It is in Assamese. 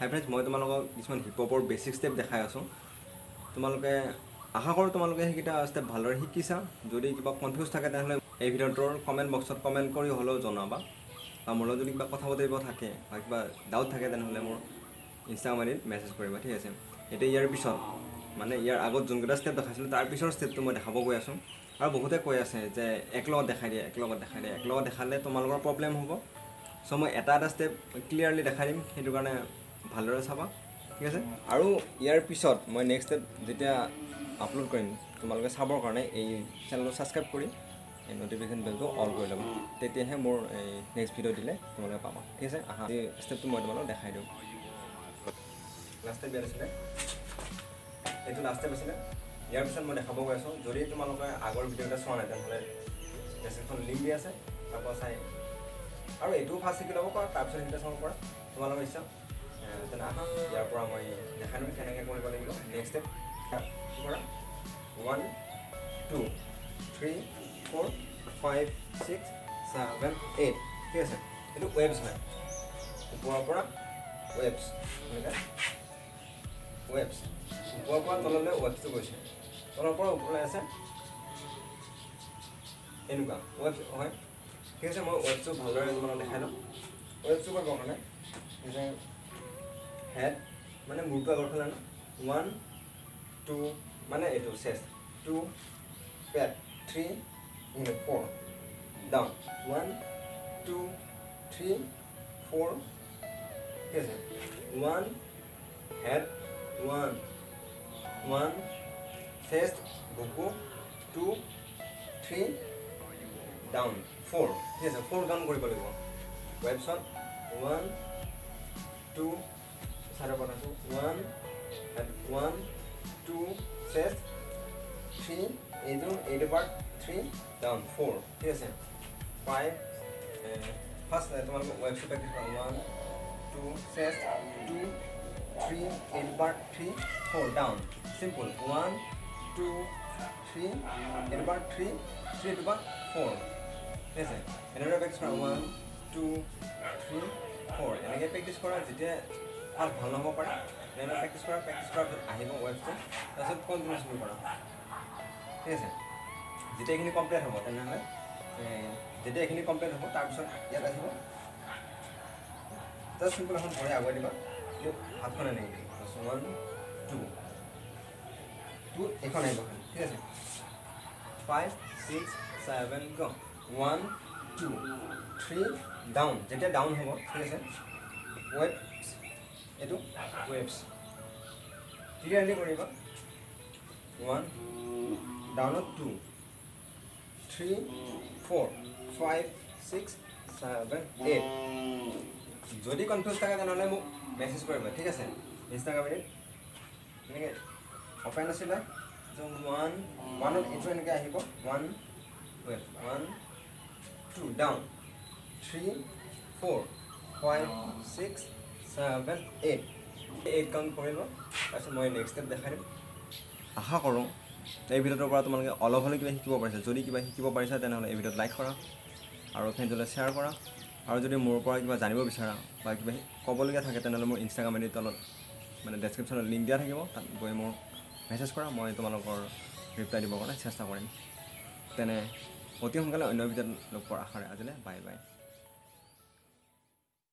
হাই ফ্ৰেণ্ডছ, মই তোমালোকক কিছুমান হিপহপৰ বেছিক ষ্টেপ দেখাই আছোঁ। তোমালোকে আশা কৰোঁ তোমালোকে সেইকেইটা ষ্টেপ ভালদৰে শিকিছা। যদি কিবা কনফিউজ থাকে তেনেহ'লে এই ভিডিঅ'টোৰ কমেণ্ট বক্সত কমেণ্ট কৰি হ'লেও জনাবা। বা মোৰ লগত যদি কিবা কথা পাতিব থাকে বা কিবা ডাউট থাকে তেনেহ'লে মোৰ ইনষ্টাগ্ৰাম আইডিত মেছেজ কৰিবা, ঠিক আছে। এতিয়া ইয়াৰ পিছত মানে ইয়াৰ আগত যোনকেইটা ষ্টেপ দেখাইছিলোঁ তাৰ পিছৰ ষ্টেপটো মই দেখাব গৈ আছোঁ। আৰু বহুতে কৈ আছে যে একলগত দেখাই দিয়ে, একলগত দেখালে তোমালোকৰ প্ৰব্লেম হ'ব। চ' মই এটা ষ্টেপ ক্লিয়াৰলি দেখাই দিম, সেইটো কাৰণে ভালদৰে চাবা, ঠিক আছে। আৰু ইয়াৰ পিছত মই নেক্সট ষ্টেপ যেতিয়া আপলোড কৰিম তোমালোকে চাবৰ কাৰণে এই চেনেলটো ছাবস্ক্ৰাইব কৰি এই নটিফিকেশ্যন বেলটো অল কৰি ল'বা, তেতিয়াহে মোৰ এই নেক্সট ভিডিঅ' দিলে তোমালোকে পাবা, ঠিক আছে। আহা এই ষ্টেপটো মই তোমালোকক দেখাই দিওঁ। লাষ্ট ষ্টেপ ইয়াত আছিলে, এইটো লাষ্ট ষ্টেপ আছিলে। ইয়াৰ পিছত মই দেখাব গৈ আছোঁ। যদি তোমালোকে আগৰ ভিডিঅ'টা চোৱা নাই তেনেহ'লে ডেছক্ৰিপশ্যন লিংক দি আছে, তাৰপৰা চাই আৰু এইটোও ফাৰ্ষ্ট শিকি ল'ব পাৰা, তাৰপিছত সেইটা চাব পাৰা, তোমালোকৰ ইচ্ছা। তেনে আহা ইয়াৰ পৰা মই দেখাই দিম কেনেকৈ কৰিব লাগিব। নেক্সট ষ্টেপ কি কৰা, 1 2 3 4 5 6 7 8, ঠিক আছে। এইটো ৱেবছ হয়, ওপৰৰ পৰা ৱেবছ, এনেকৈ ৱেবছ ওপৰৰ পৰা তললৈ ৱেবছটো গৈছে, তলৰ পৰা ওপৰলৈ আছে এনেকুৱা ৱেবছ হয়, ঠিক আছে। মই ৱেবছটো ভালদৰে তোমালোকক দেখাই লওঁ। ৱেবছটো কৰিবৰ কাৰণে হেড মানে মূৰটো আগৰ ফালে ন, 1 2 মানে এইটো চেছ, 2 পেট, 3 4 ডাউন, 1 2 3 4, ঠিক আছে। 1 হেড, 1 1 চেষ্ট বুকু, 2 3 ডাউন, 4, ঠিক আছে। 4 ডাউন কৰিব লাগিব ৱেবছত। 1 2 চাইডৰ পৰা আছোঁ, 1 1 2 চেষ্ট, 3 এইটো পাৰ্ট, 3 ডাউন, 4, ঠিক আছে। 5 ফাৰ্ষ্ট তোমালোকে ৱেবছটো প্ৰেক্টিছ কৰা, 1 2 চেষ্ট, 2 3 এইটো পাৰ্ট, 3 4 ডাউন, চিম্পল। 1 2 3 এইটো পাৰ্ট, 3 এইটো পাৰ্ট, 4, ঠিক আছে। এনেদৰে প্ৰেক্টিছ কৰা, 1 2 3 4 এনেকৈ প্ৰেক্টিছ কৰা। যেতিয়া ফাৰ্ষ্ট ভাল নহ'ব পাৰে এনেদৰে প্ৰেক্টিছ কৰাৰ পিছত আহিব ৱেবছটো, তাৰপিছত কণ্টিনিউছলি কৰা, ঠিক আছে। যেতিয়া এইখিনি কমপ্লিট হ'ব তেনেহ'লে তাৰপিছত ইয়াত আহিব, জাষ্ট চিম্পল এখন ভৰি আগুৱাই দিবা, কিন্তু হাতখন এনেকৈ দিবা, 1 2 এইখন আহিব, ঠিক আছে। 5 6 7 গ, 1 2 3 ডাউন, যেতিয়া ডাউন হ'ব, ঠিক আছে। ৱেবছ, এইটো ৱেবছ ক্লিয়াৰলি কৰিবা। 1 ডাউনত, 2 3 4 5 6 7 8। যদি কনফিউজ থাকে তেনেহ'লে মোক মেছেজ কৰিবা, ঠিক আছে। ইনষ্টাগ্ৰাম আইডিত এনেকৈ অপেন আছিলে, 1ত এইটো এনেকৈ আহিব, 1 2 ডাউন, 3 4 5 6 7 8 কাউণ্ট কৰিব। তাৰপিছত মই নেক্সট ষ্টেপ দেখাই দিম। আশা কৰোঁ এই ভিডিঅ'টোৰ পৰা তোমালোকে অলপ হ'লেও কিবা শিকিব পাৰিছা। যদি কিবা শিকিব পাৰিছা তেনেহ'লে এই ভিডিঅ'ত লাইক কৰা আৰু ফ্ৰেণ্ডছলৈ শ্বেয়াৰ কৰা। আৰু যদি মোৰ পৰা কিবা জানিব বিচাৰা বা কিবা ক'বলগীয়া থাকে তেনেহ'লে মোৰ ইনষ্টাগ্ৰাম আইডিৰ তলত মানে ডেছক্ৰিপশ্যনত লিংক দিয়া থাকিব, তাত গৈ মোক মেছেজ কৰা, মই তোমালোকৰ ৰিপ্লাই দিবৰ কাৰণে চেষ্টা কৰিম। তেনে অতি সোনকালে অন্য ভিডিঅ'ত লগ পোৱাৰ আশাৰে আজিলৈ বাই বাই।